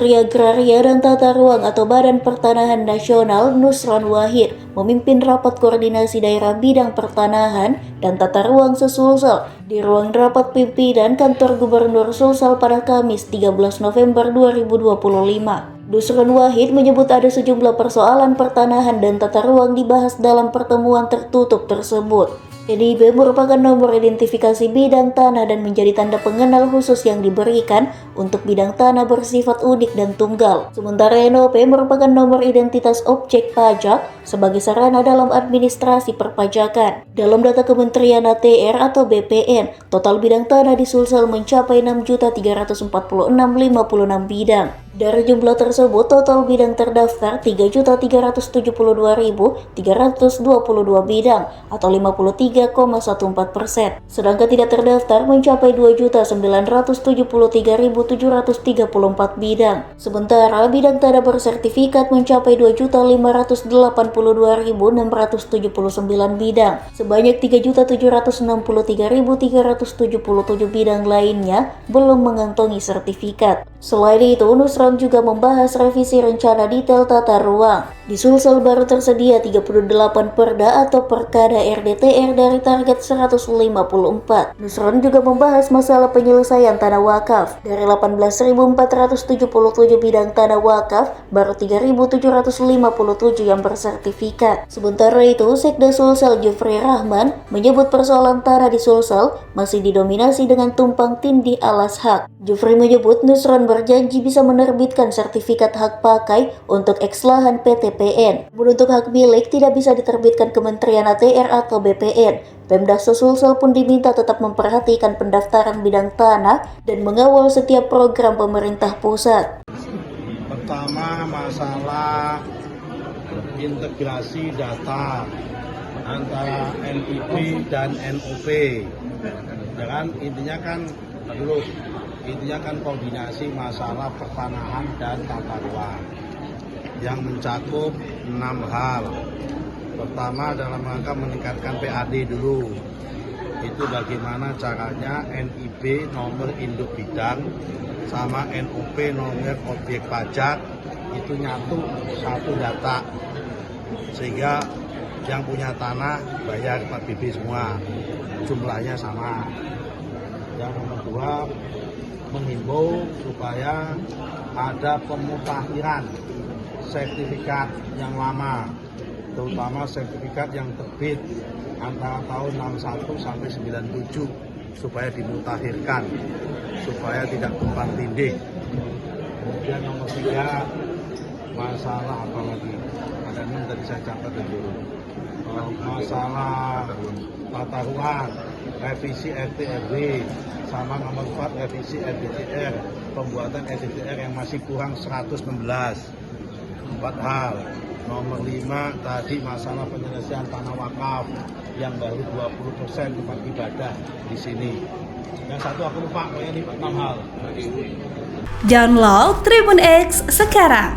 Menteri Agraria dan Tata Ruang atau Badan Pertanahan Nasional Nusron Wahid memimpin rapat koordinasi daerah bidang pertanahan dan tata ruang se-Sulsel di ruang rapat pimpinan kantor Gubernur Sulsel pada Kamis 13 November 2025. Nusron Wahid menyebut ada sejumlah persoalan pertanahan dan tata ruang dibahas dalam pertemuan tertutup tersebut. NIB merupakan nomor identifikasi bidang tanah dan menjadi tanda pengenal khusus yang diberikan untuk bidang tanah bersifat unik dan tunggal. Sementara NOP merupakan nomor identitas objek pajak sebagai sarana dalam administrasi perpajakan. Dalam data Kementerian ATR atau BPN, total bidang tanah di Sulsel mencapai 6.346.056 bidang. Dari jumlah tersebut, total bidang terdaftar 3.372.322 bidang atau 53,14%. Sedangkan tidak terdaftar mencapai 2.973.734 bidang. Sementara bidang tanah bersertifikat mencapai 2.582.679 bidang. Sebanyak 3.763.377 bidang lainnya belum mengantongi sertifikat. Selain itu, Nusron juga membahas revisi rencana detail tata ruang. Di Sulsel baru tersedia 38 perda atau perkada RDTR dari target 154. Nusron juga membahas masalah penyelesaian tanah wakaf. Dari 18.477 bidang tanah wakaf, baru 3.757 yang bersertifikat. Sementara itu, Sekda Sulsel Jufri Rahman menyebut persoalan tanah di Sulsel masih didominasi dengan tumpang tindih alas hak. Jufri menyebut Nusron berjanji bisa menerbitkan sertifikat hak pakai untuk eks lahan PTPN. Untuk hak milik tidak bisa diterbitkan Kementerian ATR atau BPN. Pemda Sulsel pun diminta tetap memperhatikan pendaftaran bidang tanah dan mengawal setiap program pemerintah pusat. Pertama, masalah integrasi data antara NIB dan NOP. Ya kan, intinya kan koordinasi masalah pertanahan dan tata ruang yang mencakup 6 hal. Pertama, dalam rangka meningkatkan PAD dulu. Itu bagaimana caranya NIB nomor induk bidang sama NOP nomor objek pajak itu nyatu satu data, sehingga yang punya tanah bayar 4BB semua, jumlahnya sama. Yang nomor 2, menghimbau supaya ada pemutakhiran sertifikat yang lama, terutama sertifikat yang terbit antara tahun 61 sampai 97, supaya dimutakhirkan, supaya tidak tumpang tindih. Kemudian nomor 3, masalah apa lagi? Ada yang tadi saya catat dulu. Masalah tata ruang, revisi RT/RW, sama nomor 4 revisi RDTR, pembuatan RDTR yang masih kurang 116. 4 hal. Nomor 5 tadi masalah penyelesaian tanah wakaf yang baru 20% tempat ibadah di sini. Yang satu aku lupa, pokoknya 6 hal. Download Tribun X sekarang,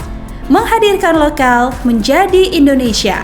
menghadirkan lokal menjadi Indonesia.